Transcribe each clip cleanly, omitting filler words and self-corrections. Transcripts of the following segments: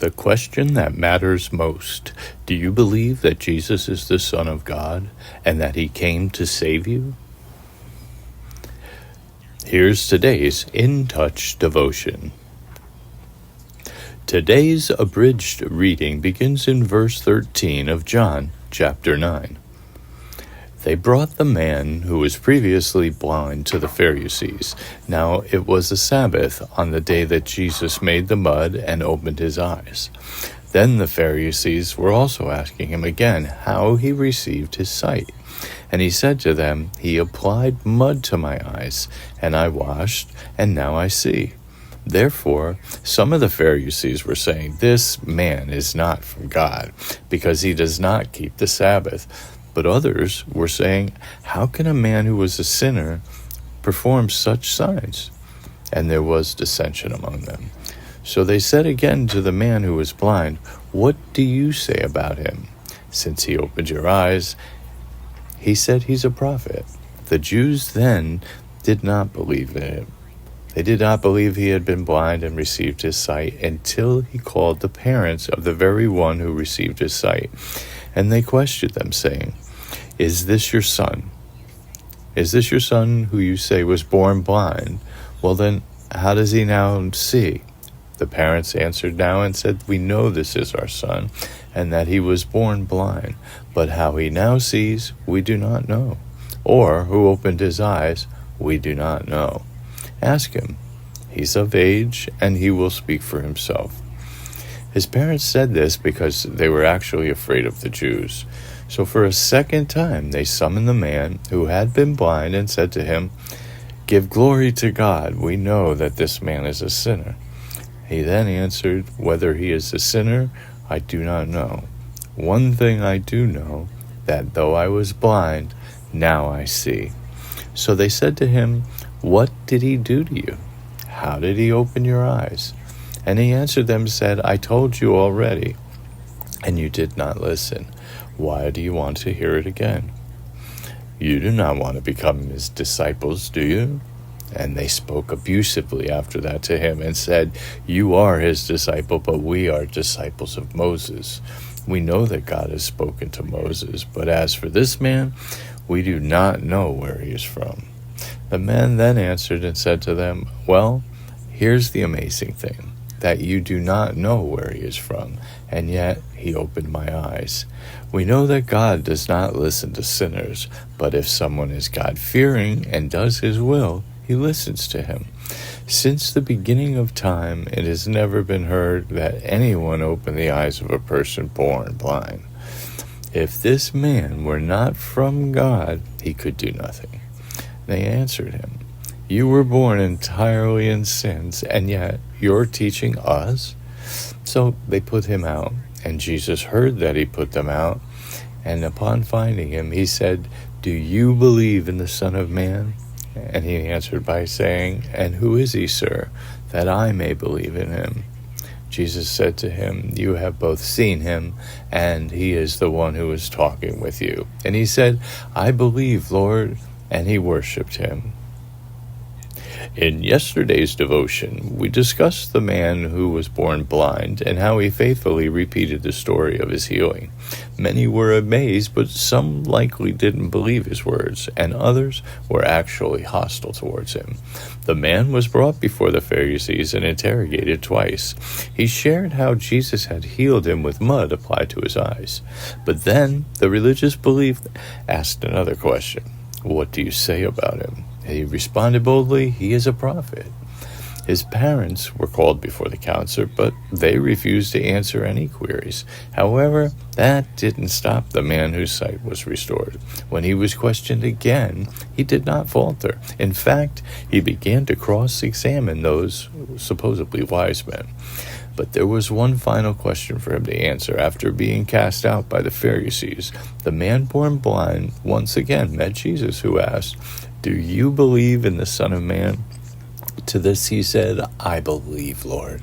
The question that matters most. Do you believe that Jesus is the Son of God and that he came to save you? Here's today's In Touch devotion. Today's abridged reading begins in verse 13 of John chapter 9. They brought the man who was previously blind to the Pharisees. Now it was a Sabbath on the day that Jesus made the mud and opened his eyes. Then the Pharisees were also asking him again how he received his sight. And he said to them, "He applied mud to my eyes, and I washed, and now I see." Therefore, some of the Pharisees were saying, "This man is not from God, because he does not keep the Sabbath." But others were saying, "How can a man who was a sinner perform such signs?" And there was dissension among them. So they said again to the man who was blind, "What do you say about him? Since he opened your eyes, he said he's a prophet." The Jews then did not believe in him. They did not believe he had been blind and received his sight until he called the parents of the very one who received his sight. And they questioned them, saying, "Is this your son? Is this your son who you say was born blind? Well then, how does he now see?" The parents answered now and said, "We know this is our son, and that he was born blind. But how he now sees, we do not know. Or who opened his eyes, we do not know. Ask him. He's of age, and he will speak for himself." His parents said this because they were actually afraid of the Jews. So for a second time they summoned the man who had been blind and said to him, "Give glory to God. We know that this man is a sinner." He then answered, "Whether he is a sinner, I do not know. One thing I do know, that though I was blind, now I see." So they said to him, "What did he do to you? How did he open your eyes?" And he answered them and said, "I told you already, and you did not listen. Why do you want to hear it again? You do not want to become his disciples, do you?" And they spoke abusively after that to him and said, "You are his disciple, but we are disciples of Moses. We know that God has spoken to Moses, but as for this man, we do not know where he is from." The man then answered and said to them, "Well, here's the amazing thing, that you do not know where he is from, and yet he opened my eyes. We know that God does not listen to sinners, but if someone is God-fearing and does his will, he listens to him. Since the beginning of time, it has never been heard that anyone opened the eyes of a person born blind. If this man were not from God, he could do nothing." They answered him, "You were born entirely in sins, and yet you're teaching us?" So they put him out, and Jesus heard that he put them out. And upon finding him, he said, "Do you believe in the Son of Man?" And he answered by saying, "And who is he, sir, that I may believe in him?" Jesus said to him, "You have both seen him, and he is the one who is talking with you." And he said, "I believe, Lord," and he worshipped him. In yesterday's devotion, we discussed the man who was born blind and how he faithfully repeated the story of his healing. Many were amazed, but some likely didn't believe his words, and others were actually hostile towards him. The man was brought before the Pharisees and interrogated twice. He shared how Jesus had healed him with mud applied to his eyes. But then the religious belief asked another question. "What do you say about him?" He responded boldly, "He is a prophet." His parents were called before the council, but they refused to answer any queries. However, that didn't stop the man whose sight was restored. When he was questioned again, he did not falter. In fact, he began to cross-examine those supposedly wise men. But there was one final question for him to answer after being cast out by the Pharisees. The man born blind once again met Jesus, who asked, "Do you believe in the Son of Man?" To this he said, "I believe, Lord."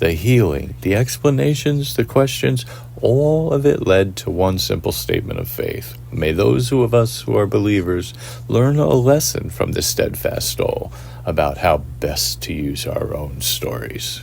The healing, the explanations, the questions, all of it led to one simple statement of faith. May those of us who are believers learn a lesson from the steadfast soul about how best to use our own stories.